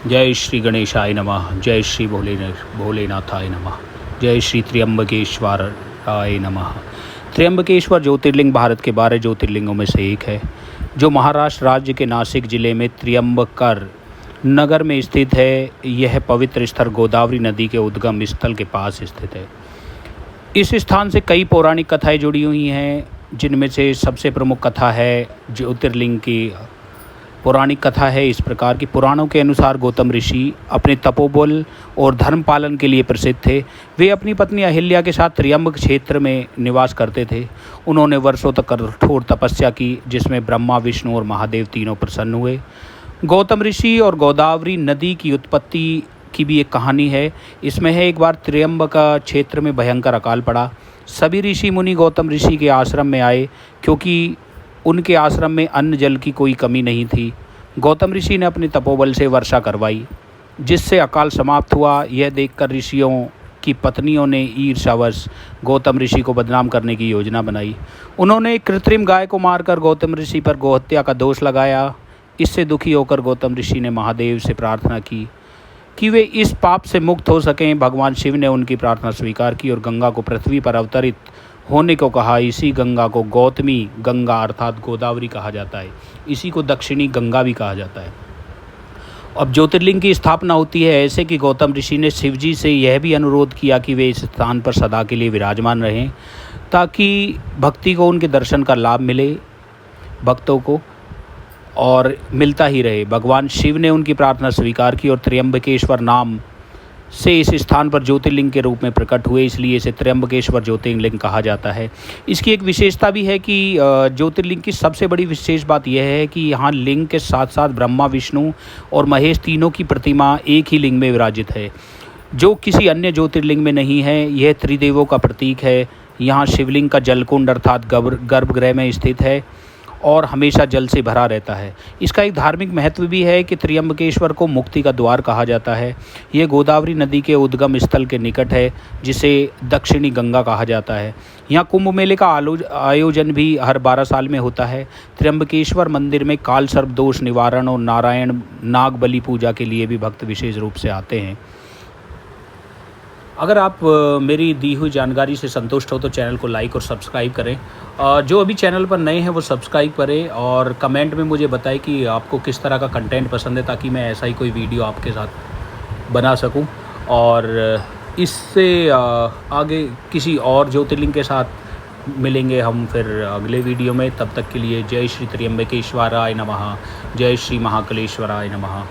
जय श्री गणेशाय नमः। जय श्री भोलेनाथाय नमः। जय श्री त्र्यंबकेश्वराय नमः। त्र्यंबकेश्वर ज्योतिर्लिंग भारत के 12 ज्योतिर्लिंगों में से एक है, जो महाराष्ट्र राज्य के नासिक जिले में त्र्यंबकर नगर में स्थित है। यह पवित्र स्थल गोदावरी नदी के उद्गम स्थल के पास स्थित है। इस स्थान से कई पौराणिक कथाएं जुड़ी हुई हैं, जिनमें से सबसे प्रमुख कथा है ज्योतिर्लिंग की। पौराणिक कथा है इस प्रकार की। पुराणों के अनुसार गौतम ऋषि अपने तपोबल और धर्म पालन के लिए प्रसिद्ध थे। वे अपनी पत्नी अहिल्या के साथ त्र्यंबक क्षेत्र में निवास करते थे। उन्होंने वर्षों तक कठोर तपस्या की, जिसमें ब्रह्मा, विष्णु और महादेव तीनों प्रसन्न हुए। गौतम ऋषि और गोदावरी नदी की उत्पत्ति की भी एक कहानी है। इसमें है, एक बार त्र्यंबक क्षेत्र में भयंकर अकाल पड़ा। सभी ऋषि मुनि गौतम ऋषि के आश्रम में आए, क्योंकि उनके आश्रम में अन्न जल की कोई कमी नहीं थी। गौतम ऋषि ने अपने तपोबल से वर्षा करवाई, जिससे अकाल समाप्त हुआ। यह देखकर ऋषियों की पत्नियों ने ईर्ष्यावश गौतम ऋषि को बदनाम करने की योजना बनाई। उन्होंने एक कृत्रिम गाय को मारकर गौतम ऋषि पर गोहत्या का दोष लगाया। इससे दुखी होकर गौतम ऋषि ने महादेव से प्रार्थना की कि वे इस पाप से मुक्त हो सकें। भगवान शिव ने उनकी प्रार्थना स्वीकार की और गंगा को पृथ्वी पर अवतरित होने को कहा। इसी गंगा को गौतमी गंगा अर्थात गोदावरी कहा जाता है। इसी को दक्षिणी गंगा भी कहा जाता है। अब ज्योतिर्लिंग की स्थापना होती है ऐसे कि गौतम ऋषि ने शिवजी से यह भी अनुरोध किया कि वे इस स्थान पर सदा के लिए विराजमान रहें, ताकि भक्ति को उनके दर्शन का लाभ मिले, भक्तों को, और मिलता ही रहे। भगवान शिव ने उनकी प्रार्थना स्वीकार की और त्र्यंबकेश्वर नाम से इस स्थान पर ज्योतिर्लिंग के रूप में प्रकट हुए। इसलिए इसे त्र्यंबकेश्वर ज्योतिर्लिंग कहा जाता है। इसकी एक विशेषता भी है कि ज्योतिर्लिंग की सबसे बड़ी विशेष बात यह है कि यहाँ लिंग के साथ साथ ब्रह्मा, विष्णु और महेश तीनों की प्रतिमा एक ही लिंग में विराजित है, जो किसी अन्य ज्योतिर्लिंग में नहीं है। यह त्रिदेवों का प्रतीक है। यहाँ शिवलिंग का जलकुंड अर्थात गर्भगृह में स्थित है और हमेशा जल से भरा रहता है। इसका एक धार्मिक महत्व भी है कि त्र्यंबकेश्वर को मुक्ति का द्वार कहा जाता है। ये गोदावरी नदी के उद्गम स्थल के निकट है, जिसे दक्षिणी गंगा कहा जाता है। यहाँ कुंभ मेले का आयोजन भी हर 12 साल में होता है। त्र्यंबकेश्वर मंदिर में काल सर्प दोष निवारण और नारायण नाग बलि पूजा के लिए भी भक्त विशेष रूप से आते हैं। अगर आप मेरी दी हुई जानकारी से संतुष्ट हो तो चैनल को लाइक और सब्सक्राइब करें। जो अभी चैनल पर नए हैं वो सब्सक्राइब करें और कमेंट में मुझे बताएं कि आपको किस तरह का कंटेंट पसंद है, ताकि मैं ऐसा ही कोई वीडियो आपके साथ बना सकूं। और इससे आगे किसी और ज्योतिर्लिंग के साथ मिलेंगे हम फिर अगले वीडियो में। तब तक के लिए जय श्री त्र्यंबकेश्वराय नमः। जय श्री महाकालेश्वराय नमः।